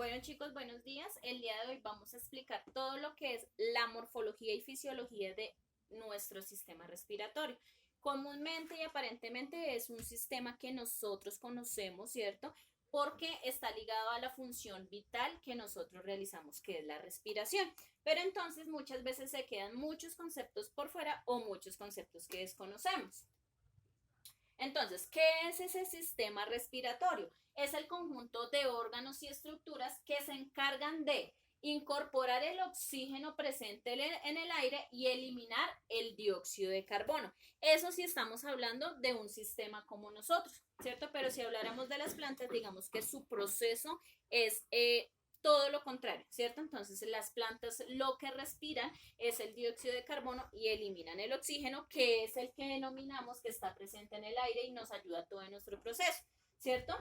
Bueno chicos, buenos días. El día de hoy vamos a explicar todo lo que es la morfología y fisiología de nuestro sistema respiratorio. Comúnmente y aparentemente es un sistema que nosotros conocemos, ¿cierto? Porque está ligado a la función vital que nosotros realizamos, que es la respiración. Pero entonces muchas veces se quedan muchos conceptos por fuera o muchos conceptos que desconocemos. Entonces, ¿qué es ese sistema respiratorio? Es el conjunto de órganos y estructuras que se encargan de incorporar el oxígeno presente en el aire y eliminar el dióxido de carbono. Eso sí estamos hablando de un sistema como nosotros, ¿cierto? Pero si habláramos de las plantas, digamos que su proceso es todo lo contrario, ¿cierto? Entonces las plantas lo que respiran es el dióxido de carbono y eliminan el oxígeno, que es el que denominamos que está presente en el aire y nos ayuda a todo en nuestro proceso, ¿cierto?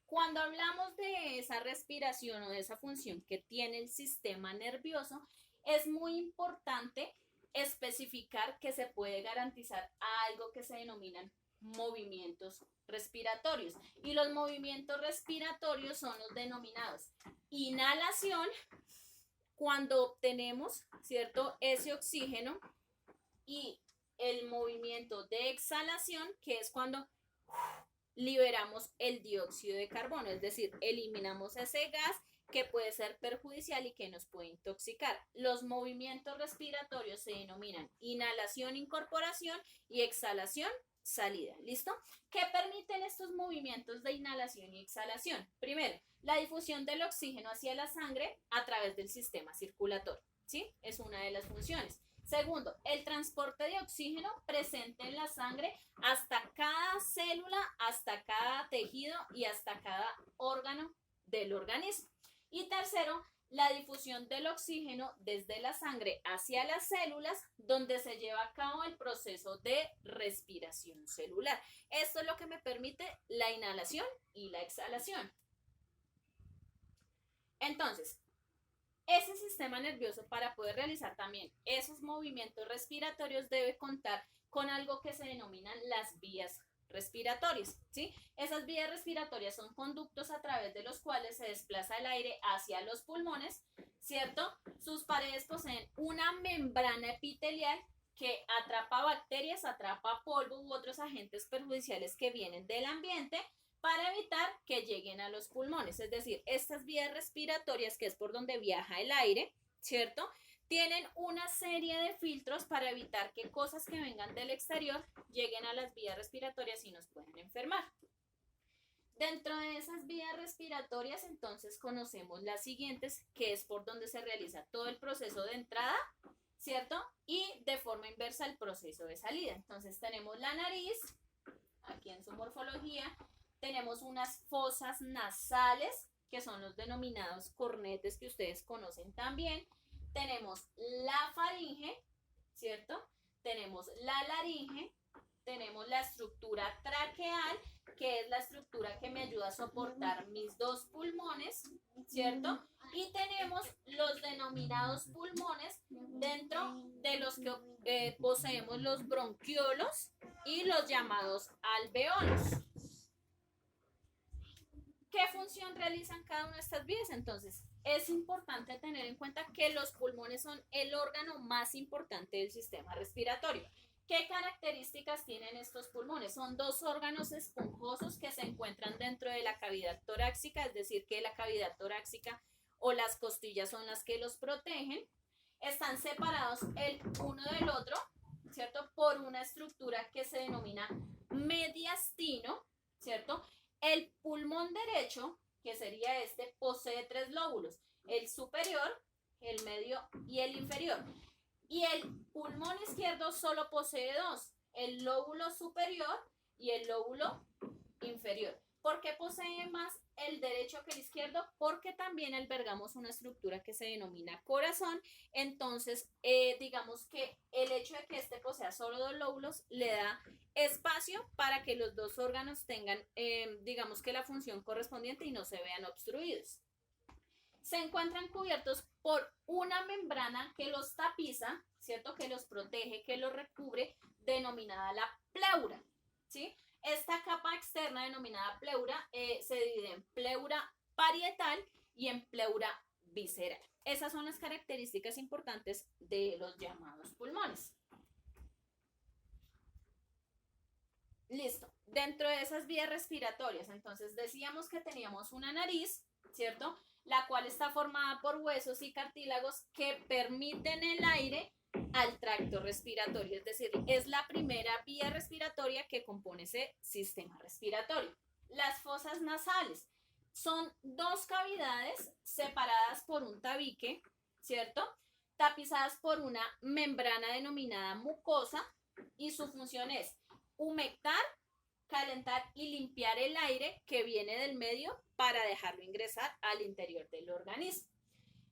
Cuando hablamos de esa respiración o de esa función que tiene el sistema nervioso, es muy importante especificar que se puede garantizar algo que se denominan movimientos respiratorios. Y los movimientos respiratorios son los denominados inhalación, cuando obtenemos, ¿cierto?, ese oxígeno, y el movimiento de exhalación, que es cuando liberamos el dióxido de carbono, es decir, eliminamos ese gas que puede ser perjudicial y que nos puede intoxicar. Los movimientos respiratorios se denominan inhalación, incorporación y exhalación, salida. ¿Listo? ¿Qué permiten estos movimientos de inhalación y exhalación? Primero, la difusión del oxígeno hacia la sangre a través del sistema circulatorio. ¿Sí? Es una de las funciones. Segundo, el transporte de oxígeno presente en la sangre hasta cada célula, hasta cada tejido y hasta cada órgano del organismo. Y tercero, la difusión del oxígeno desde la sangre hacia las células, donde se lleva a cabo el proceso de respiración celular. Esto es lo que me permite la inhalación y la exhalación. Entonces, ese sistema nervioso, para poder realizar también esos movimientos respiratorios, debe contar con algo que se denominan las vías respiratorias, ¿sí? Esas vías respiratorias son conductos a través de los cuales se desplaza el aire hacia los pulmones, ¿cierto? Sus paredes poseen una membrana epitelial que atrapa bacterias, atrapa polvo u otros agentes perjudiciales que vienen del ambiente, para evitar que lleguen a los pulmones. Es decir, estas vías respiratorias, que es por donde viaja el aire, ¿cierto?, tienen una serie de filtros para evitar que cosas que vengan del exterior lleguen a las vías respiratorias y nos puedan enfermar. Dentro de esas vías respiratorias, entonces, conocemos las siguientes, que es por donde se realiza todo el proceso de entrada, ¿cierto? Y de forma inversa el proceso de salida. Entonces, tenemos la nariz, aquí en su morfología, tenemos unas fosas nasales, que son los denominados cornetes que ustedes conocen también. Tenemos la faringe, ¿cierto? Tenemos la laringe, tenemos la estructura traqueal, que es la estructura que me ayuda a soportar mis dos pulmones, ¿cierto? Y tenemos los denominados pulmones, dentro de los que poseemos los bronquiolos y los llamados alveolos. ¿Qué función realizan cada una de estas vías? Entonces, es importante tener en cuenta que los pulmones son el órgano más importante del sistema respiratorio. ¿Qué características tienen estos pulmones? Son dos órganos esponjosos que se encuentran dentro de la cavidad torácica, es decir, que la cavidad torácica o las costillas son las que los protegen. Están separados el uno del otro, ¿cierto?, por una estructura que se denomina mediastino, ¿cierto? El pulmón derecho, que sería este, posee tres lóbulos: el superior, el medio y el inferior. Y el pulmón izquierdo solo posee dos: el lóbulo superior y el lóbulo inferior. ¿Por qué posee más el derecho que el izquierdo? Porque también albergamos una estructura que se denomina corazón. Entonces, digamos que el hecho de que este posea solo dos lóbulos le da espacio para que los dos órganos tengan, digamos que la función correspondiente y no se vean obstruidos. Se encuentran cubiertos por una membrana que los tapiza, ¿cierto?, que los protege, que los recubre, denominada la pleura, ¿sí? Esta capa externa denominada pleura se divide en pleura parietal y en pleura visceral. Esas son las características importantes de los llamados pulmones. Listo. Dentro de esas vías respiratorias, entonces decíamos que teníamos una nariz, ¿cierto? La cual está formada por huesos y cartílagos que permiten el aire al tracto respiratorio, es decir, es la primera vía respiratoria que compone ese sistema respiratorio. Las fosas nasales son dos cavidades separadas por un tabique, ¿cierto? Tapizadas por una membrana denominada mucosa y su función es humectar, calentar y limpiar el aire que viene del medio para dejarlo ingresar al interior del organismo.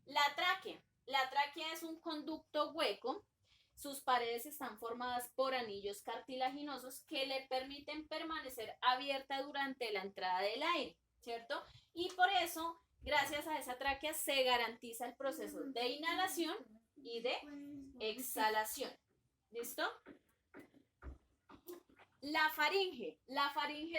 La tráquea es un conducto hueco, sus paredes están formadas por anillos cartilaginosos que le permiten permanecer abierta durante la entrada del aire, ¿cierto? Y por eso, gracias a esa tráquea, se garantiza el proceso de inhalación y de exhalación. ¿Listo? La faringe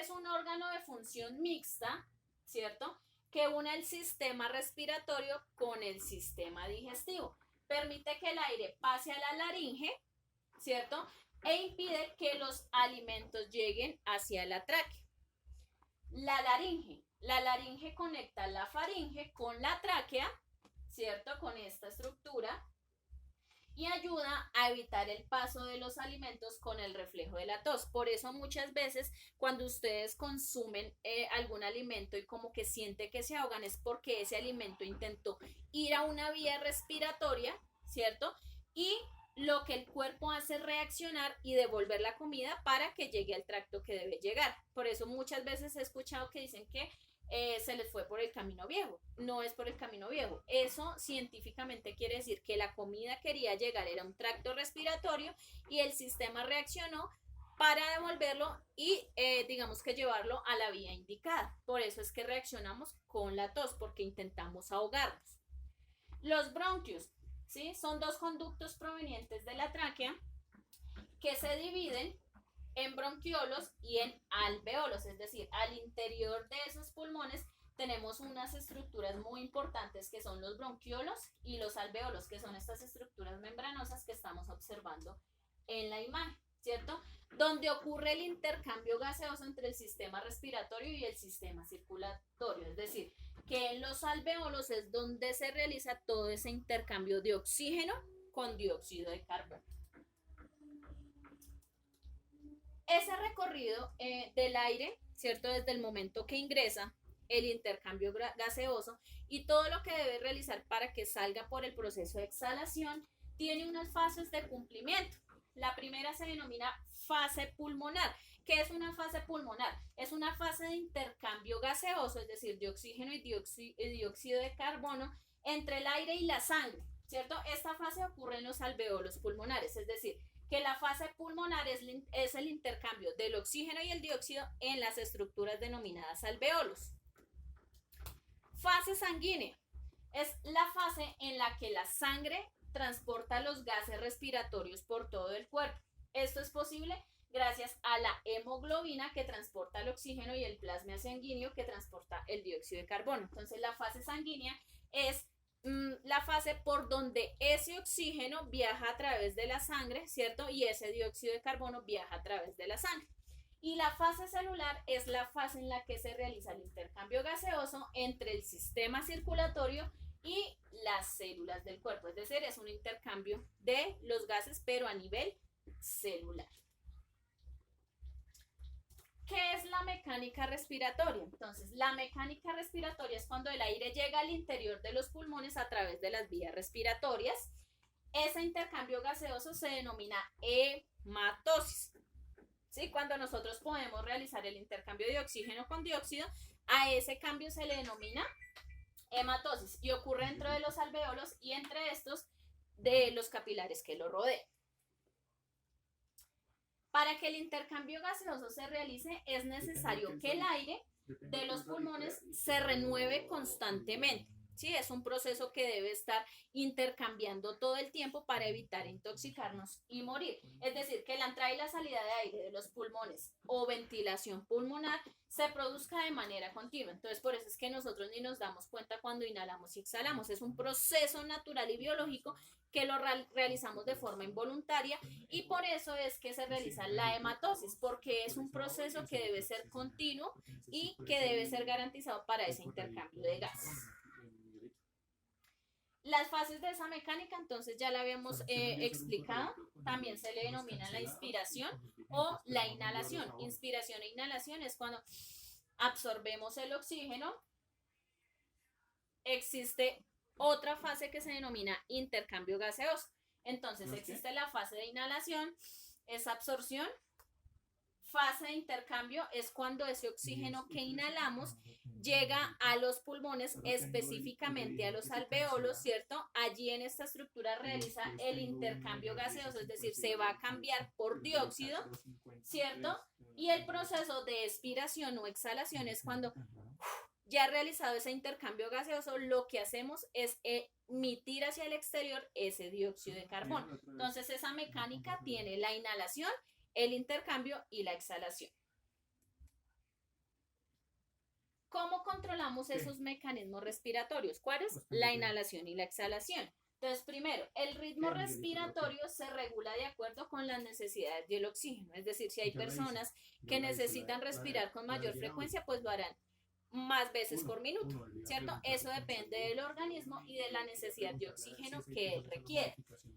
es un órgano de función mixta, ¿cierto? Que une el sistema respiratorio con el sistema digestivo. Permite que el aire pase a la laringe, ¿cierto? E impide que los alimentos lleguen hacia la tráquea. La laringe conecta la faringe con la tráquea, ¿cierto? Con esta estructura. Y ayuda a evitar el paso de los alimentos con el reflejo de la tos. Por eso muchas veces cuando ustedes consumen algún alimento y como que siente que se ahogan es porque ese alimento intentó ir a una vía respiratoria, ¿cierto? Y lo que el cuerpo hace es reaccionar y devolver la comida para que llegue al tracto que debe llegar. Por eso muchas veces he escuchado que dicen que se les fue por el camino viejo. No es por el camino viejo. Eso científicamente quiere decir que la comida quería llegar, era un tracto respiratorio y el sistema reaccionó para devolverlo y digamos que llevarlo a la vía indicada. Por eso es que reaccionamos con la tos, porque intentamos ahogarnos. Los bronquios, ¿sí? Son dos conductos provenientes de la tráquea que se dividen en bronquiolos y en alveolos, es decir, al interior de esos pulmones tenemos unas estructuras muy importantes que son los bronquiolos y los alveolos, que son estas estructuras membranosas que estamos observando en la imagen, ¿cierto? Donde ocurre el intercambio gaseoso entre el sistema respiratorio y el sistema circulatorio, es decir, que en los alveolos es donde se realiza todo ese intercambio de oxígeno con dióxido de carbono. Ese recorrido del aire, ¿cierto? Desde el momento que ingresa, el intercambio gaseoso y todo lo que debe realizar para que salga por el proceso de exhalación, tiene unas fases de cumplimiento. La primera se denomina fase pulmonar. ¿Qué es una fase pulmonar? Es una fase de intercambio gaseoso, es decir, de oxígeno y dióxido de carbono entre el aire y la sangre, ¿cierto? Esta fase ocurre en los alveolos pulmonares, es decir, que la fase pulmonar es el intercambio del oxígeno y el dióxido en las estructuras denominadas alveolos. Fase sanguínea es la fase en la que la sangre transporta los gases respiratorios por todo el cuerpo. Esto es posible gracias a la hemoglobina que transporta el oxígeno y el plasma sanguíneo que transporta el dióxido de carbono. Entonces la fase sanguínea es la fase por donde ese oxígeno viaja a través de la sangre, ¿cierto? Y ese dióxido de carbono viaja a través de la sangre. Y la fase celular es la fase en la que se realiza el intercambio gaseoso entre el sistema circulatorio y las células del cuerpo. Es decir, es un intercambio de los gases, pero a nivel celular. ¿Qué es la mecánica respiratoria? Entonces, la mecánica respiratoria es cuando el aire llega al interior de los pulmones a través de las vías respiratorias. Ese intercambio gaseoso se denomina hematosis. ¿Sí? Cuando nosotros podemos realizar el intercambio de oxígeno con dióxido, a ese cambio se le denomina hematosis y ocurre dentro de los alveolos y entre estos de los capilares que lo rodean. Para que el intercambio gaseoso se realice es necesario que el aire de los pulmones se renueve constantemente. ¿sí? Es un proceso que debe estar intercambiando todo el tiempo para evitar intoxicarnos y morir. Es decir, que la entrada y la salida de aire de los pulmones o ventilación pulmonar se produzca de manera continua. Entonces, por eso es que nosotros ni nos damos cuenta cuando inhalamos y exhalamos. Es un proceso natural y biológico que lo realizamos de forma involuntaria y por eso es que se realiza la hematosis, porque es un proceso que debe ser continuo y que debe ser garantizado para ese intercambio de gases. Las fases de esa mecánica, entonces ya la habíamos explicado, también se le denomina la inspiración o la inhalación. Inspiración e inhalación es cuando absorbemos el oxígeno. Existe otra fase que se denomina intercambio gaseoso. Entonces existe la fase de inhalación, es absorción. Fase de intercambio es cuando ese oxígeno que inhalamos llega a los pulmones, específicamente a los alveolos, ¿cierto? Allí en esta estructura realiza el intercambio gaseoso, es decir, se va a cambiar por dióxido, ¿cierto? Y el proceso de expiración o exhalación es cuando ya realizado ese intercambio gaseoso, lo que hacemos es emitir hacia el exterior ese dióxido de carbono. Entonces esa mecánica tiene la inhalación, el intercambio y la exhalación. ¿Cómo controlamos esos mecanismos respiratorios? ¿Cuáles? La inhalación y la exhalación. Entonces, primero, el ritmo respiratorio se regula de acuerdo con las necesidades del oxígeno. Es decir, si hay personas que necesitan respirar con mayor frecuencia, pues lo harán más veces por minuto, ¿cierto? Eso depende del organismo y de la necesidad de oxígeno que él requiere.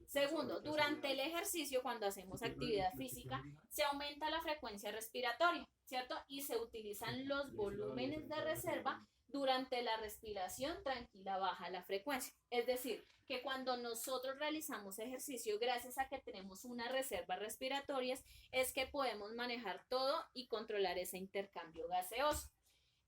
Segundo, durante el ejercicio, cuando hacemos actividad física, se aumenta la frecuencia respiratoria, ¿cierto? Y se utilizan los volúmenes de reserva. Durante la respiración tranquila baja la frecuencia. Es decir, que cuando nosotros realizamos ejercicio, gracias a que tenemos unas reservas respiratorias, es que podemos manejar todo y controlar ese intercambio gaseoso.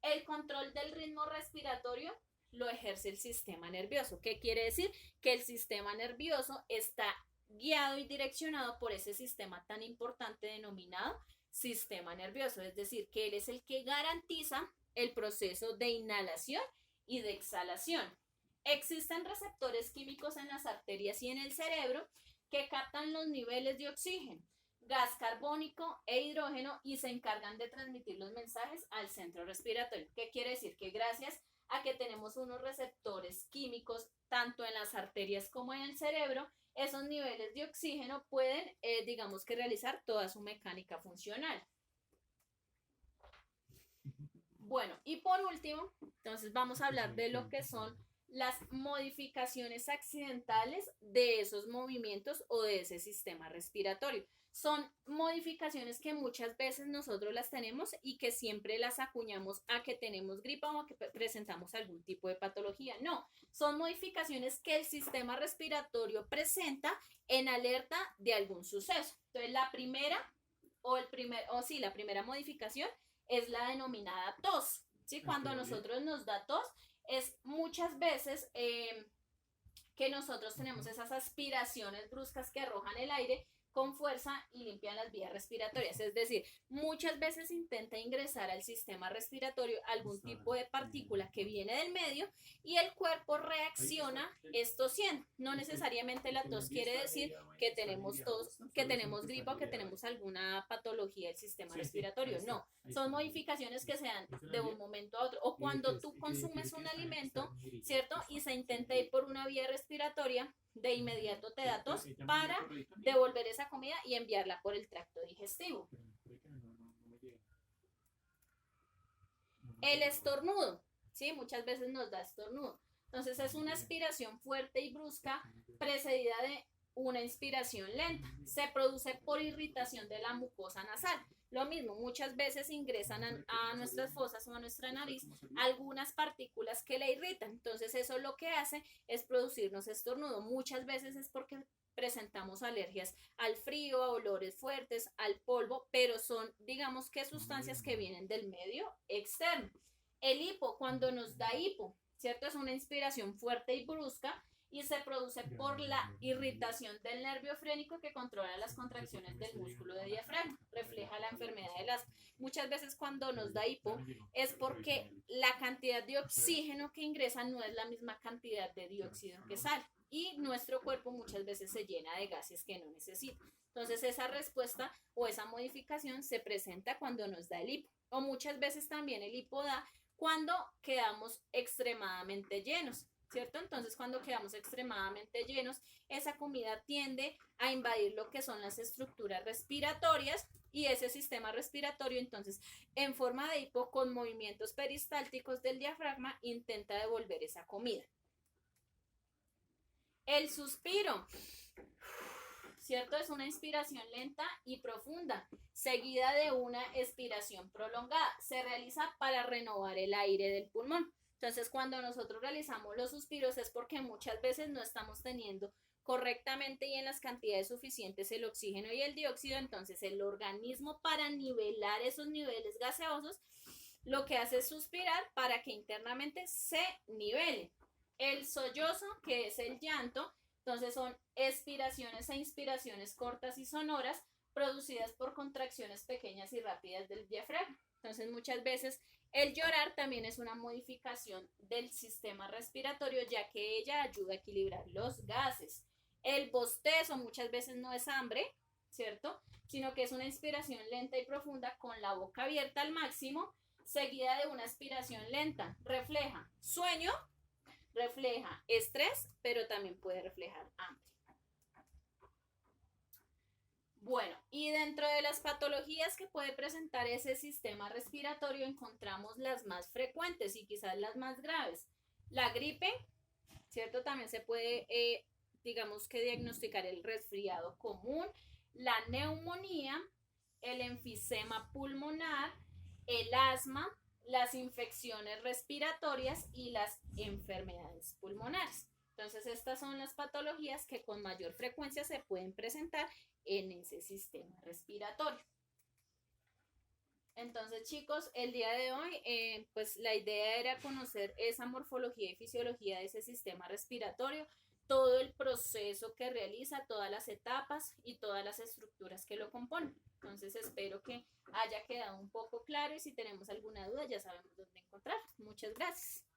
El control del ritmo respiratorio lo ejerce el sistema nervioso. ¿Qué quiere decir? Que el sistema nervioso está guiado y direccionado por ese sistema tan importante denominado sistema nervioso. Es decir, que él es el que garantiza el proceso de inhalación y de exhalación. Existen receptores químicos en las arterias y en el cerebro que captan los niveles de oxígeno, gas carbónico e hidrógeno y se encargan de transmitir los mensajes al centro respiratorio. ¿Qué quiere decir? Que gracias a que tenemos unos receptores químicos tanto en las arterias como en el cerebro, esos niveles de oxígeno pueden, digamos que realizar toda su mecánica funcional. Bueno, y por último, entonces vamos a hablar de lo que son las modificaciones accidentales de esos movimientos o de ese sistema respiratorio. Son modificaciones que muchas veces nosotros las tenemos y que siempre las acuñamos a que tenemos gripa o a que presentamos algún tipo de patología. No, son modificaciones que el sistema respiratorio presenta en alerta de algún suceso. Entonces, la primera modificación es la denominada tos, ¿sí? Cuando a nosotros nos da tos, es muchas veces que nosotros tenemos esas aspiraciones bruscas que arrojan el aire con fuerza y limpian las vías respiratorias. Es decir, muchas veces intenta ingresar al sistema respiratorio algún tipo de partícula que viene del medio y el cuerpo reacciona tosiendo. No necesariamente la tos quiere decir que tenemos tos, que tenemos gripa o que tenemos alguna patología del sistema respiratorio. No, son modificaciones que se dan de un momento a otro. O cuando tú consumes un alimento, ¿cierto? Y se intenta ir por una vía respiratoria, de inmediato te da tos para devolver esa comida y enviarla por el tracto digestivo. El estornudo, ¿sí? Muchas veces nos da estornudo. Entonces es una aspiración fuerte y brusca precedida de una inspiración lenta. Se produce por irritación de la mucosa nasal. Lo mismo, muchas veces ingresan a nuestras fosas o a nuestra nariz algunas partículas que le irritan. Entonces eso lo que hace es producirnos estornudo. Muchas veces es porque presentamos alergias al frío, a olores fuertes, al polvo, pero son, digamos que sustancias que vienen del medio externo. El hipo, cuando nos da hipo, ¿cierto? Es una inspiración fuerte y brusca y se produce por la irritación del nervio frénico que controla las contracciones del músculo de diafragma. Refleja la enfermedad del asma. Muchas veces cuando nos da hipo es porque la cantidad de oxígeno que ingresa no es la misma cantidad de dióxido que sale y nuestro cuerpo muchas veces se llena de gases que no necesita. Entonces esa respuesta o esa modificación se presenta cuando nos da el hipo. O muchas veces también el hipo da cuando quedamos extremadamente llenos, ¿cierto? Entonces cuando quedamos extremadamente llenos, esa comida tiende a invadir lo que son las estructuras respiratorias y ese sistema respiratorio entonces en forma de hipo con movimientos peristálticos del diafragma intenta devolver esa comida. El suspiro, ¿cierto? Es una inspiración lenta y profunda, seguida de una expiración prolongada. Se realiza para renovar el aire del pulmón. Entonces, cuando nosotros realizamos los suspiros es porque muchas veces no estamos teniendo correctamente y en las cantidades suficientes el oxígeno y el dióxido, entonces el organismo para nivelar esos niveles gaseosos lo que hace es suspirar para que internamente se nivele. El sollozo, que es el llanto, entonces son expiraciones e inspiraciones cortas y sonoras producidas por contracciones pequeñas y rápidas del diafragma. Entonces muchas veces el llorar también es una modificación del sistema respiratorio ya que ella ayuda a equilibrar los gases. El bostezo muchas veces no es hambre, ¿cierto? Sino que es una inspiración lenta y profunda con la boca abierta al máximo, seguida de una expiración lenta. Refleja sueño, refleja estrés, pero también puede reflejar hambre. Bueno, y dentro de las patologías que puede presentar ese sistema respiratorio encontramos las más frecuentes y quizás las más graves. La gripe, ¿cierto? También se puede, digamos que diagnosticar el resfriado común, la neumonía, el enfisema pulmonar, el asma, las infecciones respiratorias y las enfermedades pulmonares. Entonces, estas son las patologías que con mayor frecuencia se pueden presentar en ese sistema respiratorio. Entonces, chicos, el día de hoy, pues la idea era conocer esa morfología y fisiología de ese sistema respiratorio, todo el proceso que realiza, todas las etapas y todas las estructuras que lo componen. Entonces, espero que haya quedado un poco claro y si tenemos alguna duda ya sabemos dónde encontrar. Muchas gracias.